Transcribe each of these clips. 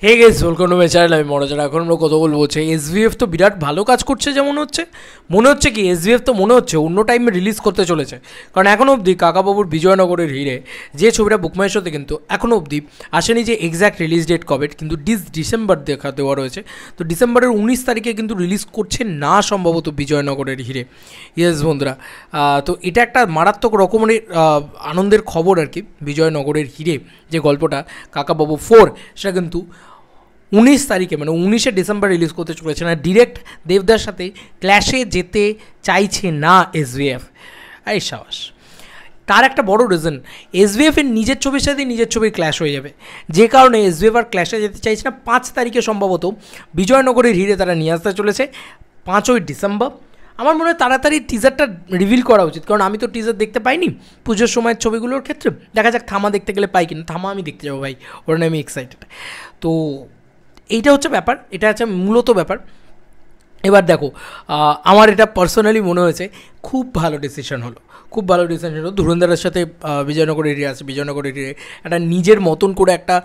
Hey guys welcome to my channel. আমি মনোজার। এখন আমরা কথা বলবো হচ্ছে এসভিএফ তো বিরাট ভালো কাজ করছে, যেমন মনে হচ্ছে কি এসভিএফ তো মনে হচ্ছে অন্য টাইমে রিলিজ করতে চলেছে। কারণ এখনও অবধি কাকাবাবুর বিজয়নগরের হিরে যে ছবিটা বুকমাইশোতে কিন্তু এখনও অবধি আসেনি যে এক্স্যাক্ট রিলিজ ডেট কবে, কিন্তু ডিসেম্বর দেওয়া রয়েছে। তো ডিসেম্বরের 19 তারিখে কিন্তু রিলিজ করছে না সম্ভবত বিজয়নগরের হিরে। ইয়েস বন্ধুরা, তো এটা একটা মারাত্মক রকমের আনন্দের খবর আর কি। বিজয়নগরের হিরে যে গল্পটা কাকাবাবু 4 সেটা কিন্তু 19 তারিখে মানে 19শে ডিসেম্বর রিলিজ করতে চলেছে না। ডিরেক্ট দেবদার সাথে ক্ল্যাশে যেতে চাইছে না এসভিএফ। এই সাবাস। তার একটা বড় রিজন, এসভিএফের নিজের ছবির সাথে নিজের ছবির ক্ল্যাশ হয়ে যাবে, যে কারণে এসভিএফ আর ক্ল্যাশে যেতে চাইছে না। 5 তারিখে সম্ভবত বিজয়নগরের হিরে তারা নিয়ে আসতে চলেছে 5ই ডিসেম্বর। আমার মনে হয় তাড়াতাড়ি টিজারটা রিভিল করা উচিত, কারণ আমি তো টিজার দেখতে পাইনি পুজোর সময়ের ছবিগুলোর ক্ষেত্রে। দেখা যাক থামা দেখতে গেলে পাই কিনা। থামা আমি দেখতে যাবো ভাই, ওর নিয়ে আমি এক্সাইটেড। তো এইটা হচ্ছে ব্যাপার, এটা হচ্ছে মূলত ব্যাপার। এবার দেখো, আমার এটা পার্সোনালি মনে হয়েছে খুব ভালো ডিসিশন হলো, খুব ভালো ডিসিশন হলো। ধুরন্ধরের সাথে বিজয়নগর এরিয়া আছে, বিজয়নগর এরিয়ায় একটা নিজের মতন করে একটা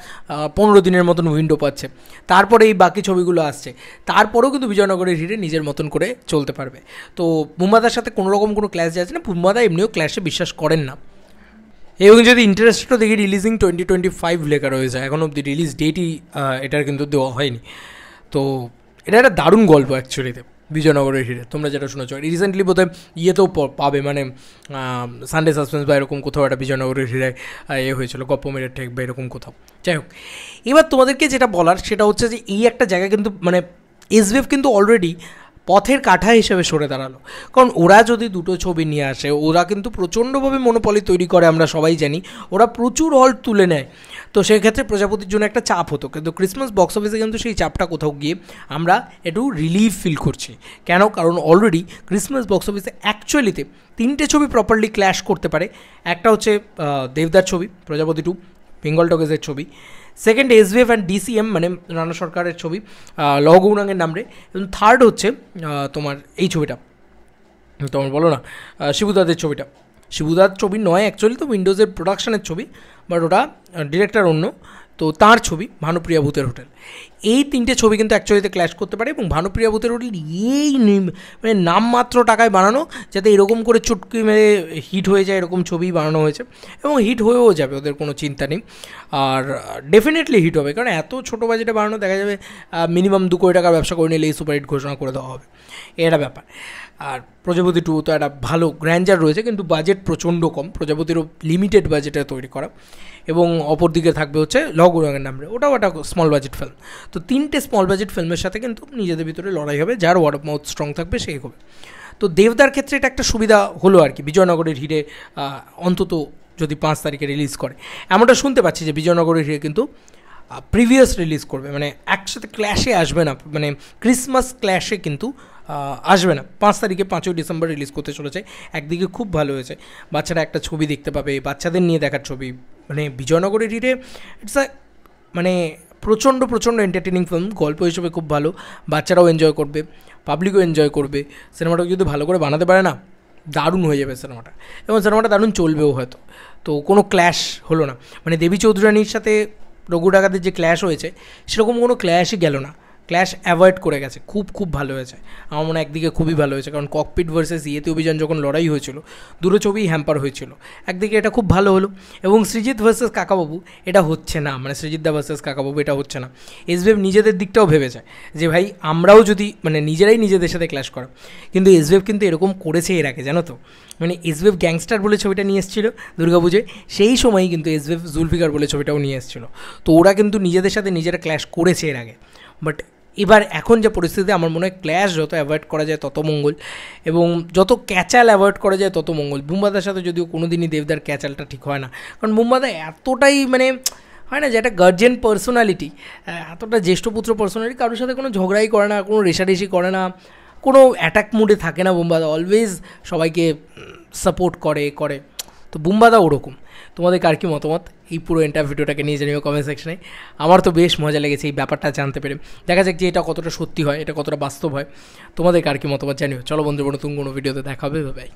15 দিনের মতন উইন্ডো পাচ্ছে। তারপরে এই বাকি ছবিগুলো আসছে, তারপরেও কিন্তু বিজয়নগরের হিরে নিজের মতন করে চলতে পারবে। তো বুম্বাদার সাথে কোনো রকম কোনো ক্ল্যাশ যাচ্ছে না। বুম্বাদা এমনিও ক্ল্যাশে বিশ্বাস করেন না। এবং যদি ইন্টারেস্টও দেখি রিলিজিং 2025 লেখা রয়েছে, এখন অবধি রিলিজ ডেটই এটার কিন্তু দেওয়া হয়নি। তো এটা একটা দারুণ গল্প অ্যাকচুয়ালিতে বিজয়নগরের হিরে। তোমরা যেটা শুনেছ রিসেন্টলি বোধহয় ইয়েতেও পাবে, মানে সানডে সাসপেন্স বা এরকম কোথাও একটা বিজয়নগরের হিরে হয়েছিল, গপ্প মেরে ঠেক বা এরকম কোথাও। যাই হোক, এবার তোমাদেরকে যেটা বলার সেটা হচ্ছে যে এই একটা জায়গা কিন্তু মানে এসভিএফ কিন্তু অলরেডি পথের কাঠা হিসেবে সরে দাঁড়ালো। কারণ ওরা যদি দুটো ছবি নিয়ে আসে, ওরা কিন্তু প্রচণ্ডভাবে মনোপলি তৈরি করে, আমরা সবাই জানি। ওরা প্রচুর হল তুলে নেয়। তো সেক্ষেত্রে প্রজাপতির জন্য একটা চাপ হতো, কিন্তু ক্রিসমাস বক্স অফিসে কিন্তু সেই চাপটা কোথাও গিয়ে আমরা একটু রিলিফ ফিল করছি। কেন? কারণ অলরেডি ক্রিসমাস বক্স অফিসে অ্যাকচুয়ালিতে 3টে ছবি প্রপারলি ক্ল্যাশ করতে পারে। একটা হচ্ছে দেবদার ছবি, প্রজাপতি 2, বেঙ্গল টকেজের ছবি। সেকেন্ড এসভিএফ অ্যান্ড ডিসিএম মানে রানা সরকারের ছবি, লহ গৌরাঙ্গের নামরে। এবং থার্ড হচ্ছে তোমার এই ছবিটা, তোমার বলো না, শিবুদাদের ছবিটা। শিবুদার ছবি নয় অ্যাকচুয়ালি, তো উইন্ডোজের প্রোডাকশানের ছবি, বাট ওটা ডিরেক্টর অন্য। তো তার ছবি ভানুপ্রিয়া ভূতের হোটেল। এই 3টে ছবি কিন্তু অ্যাকচুয়ালিতে ক্ল্যাশ করতে পারে। এবং ভানুপ্রিয়া ভূতের হোটেল এই মানে নামমাত্র টাকায় বানানো, যাতে এরকম করে চুটকি মেরে হিট হয়ে যায় এরকম ছবি বানানো হয়েছে। এবং হিট হয়েও যাবে, ওদের কোনো চিন্তা নেই। আর ডেফিনেটলি হিট হবে, কারণ এত ছোটো বাজেটে বানানো, দেখা যাবে মিনিমাম 2 কোটি টাকার ব্যবসা করে নিলে এই সুপারহিট ঘোষণা করে দেওয়া হবে, এটা ব্যাপার। আর প্রজাপতি 2 তো একটা ভালো গ্র্যান্ডার রয়েছে, কিন্তু বাজেট প্রচণ্ড কম। প্রজাপতিরও লিমিটেড বাজেটে তৈরি করা। এবং অপরদিকে থাকবে হচ্ছে লহ গৌরাঙ্গের নামে, ওটাও একটা স্মল বাজেট ফিল্ম। তো 3টে স্মল বাজেট ফিল্মের সাথে কিন্তু নিজেদের ভিতরে লড়াই হবে, যার ওয়ার্ড অফ মাউথ স্ট্রং থাকবে সেই হবে। তো দেবদার ক্ষেত্রে এটা একটা সুবিধা হলো আর কি, বিজয়নগরের হিরে অন্তত যদি 5 তারিখে রিলিজ করে। এমনটা শুনতে পাচ্ছি যে বিজয়নগরের হিরে কিন্তু প্রিভিয়াস রিলিজ করবে, মানে একসাথে ক্ল্যাশে আসবে না, মানে ক্রিসমাস ক্ল্যাশে কিন্তু আসবে না। 5 তারিখে 5ই ডিসেম্বর রিলিজ করতে চলেছে। একদিকে খুব ভালো হয়েছে, বাচ্চারা একটা ছবি দেখতে পাবে, বাচ্চাদের নিয়ে দেখার ছবি। মানে বিজয়নগরের হিরে ইটস মানে প্রচণ্ড এন্টারটেনিং ফিল্ম, গল্প হিসেবে খুব ভালো, বাচ্চারাও এনজয় করবে, পাবলিকও এনজয় করবে। সিনেমাটাকে যদি ভালো করে বানাতে পারে না, দারুণ হয়ে যাবে সিনেমাটা, এবং সিনেমাটা দারুণ চলবেও হয়তো। তো কোনো ক্ল্যাশ হলো না, মানে দেবী চৌধুরানীর সাথে রঘু ডাকাতের যে ক্ল্যাশ হয়েছে সেরকম কোনো ক্ল্যাশই গেল না, ক্ল্যাশ অ্যাভয়েড করে গেছে। খুব ভালো হয়েছে আমার মনে হয়, একদিকে খুবই ভালো হয়েছে। কারণ ককপিট ভার্সেস ইয়েতে অভিযান যখন লড়াই হয়েছিল, দুটো ছবিই হ্যাম্পার হয়েছিল। একদিকে এটা খুব ভালো হলো। এবং সৃজিত ভার্সেস কাকাবাবু এটা হচ্ছে না, মানে সৃজিতদা ভার্সেস কাকাবাবু এটা হচ্ছে না। এসভিএফ নিজেদের দিকটাও ভেবেছে যে ভাই আমরাও যদি মানে নিজেরাই নিজেদের সাথে ক্ল্যাশ করা। কিন্তু এসভিএফ কিন্তু এরকম করেছে এর আগে, জানো তো। মানে এসভিএফ গ্যাংস্টার বলে ছবিটা নিয়ে এসেছিলো দুর্গাপুজোয়, সেই সময়ই কিন্তু এসভিএফ জুলফিকার বলে ছবিটাও নিয়ে এসেছিলো। তো ওরা কিন্তু নিজেদের সাথে নিজেরা ক্ল্যাশ করেছে এর আগে। বাট এবার এখন যে পরিস্থিতি, আমার মনে হয় ক্ল্যাশ যত অ্যাভয়েড করা যায় তত মঙ্গল, এবং যত ক্যাচাল অ্যাভয়েড করা যায় তত মঙ্গল। বুম্বাদার সাথে যদিও কোনো দিনই দেবদার ক্যাচালটা ঠিক হয় না, কারণ বুম্বাদা এতটাই মানে হয় না যে একটা গার্জিয়ান পার্সোনালিটি, এতটা জ্যেষ্ঠপুত্র পার্সোনালিটি, কারোর সাথে কোনো ঝগড়াই করে না, কোনো রেষারেষি করে না, কোনো অ্যাটাক মুডে থাকে না। বুম্বাদা অলওয়েজ সবাইকে সাপোর্ট করে। তো বুম্বাদা ওরকম। তোমাদের কার কী মতামত এই পুরো এন্টার ভিডিওটাকে নিয়ে জানিও কমেন্ট সেকশনে। আমার তো বেশ মজা লেগেছে এই ব্যাপারটা জানতে পেরে। দেখা যাক যে এটা কতটা সত্যি হয়, এটা কতটা বাস্তব হয়। তোমাদের কার কী মতামত জানিও। চলো বন্ধু, নতুন কোনো ভিডিওতে দেখা হবে, বাই।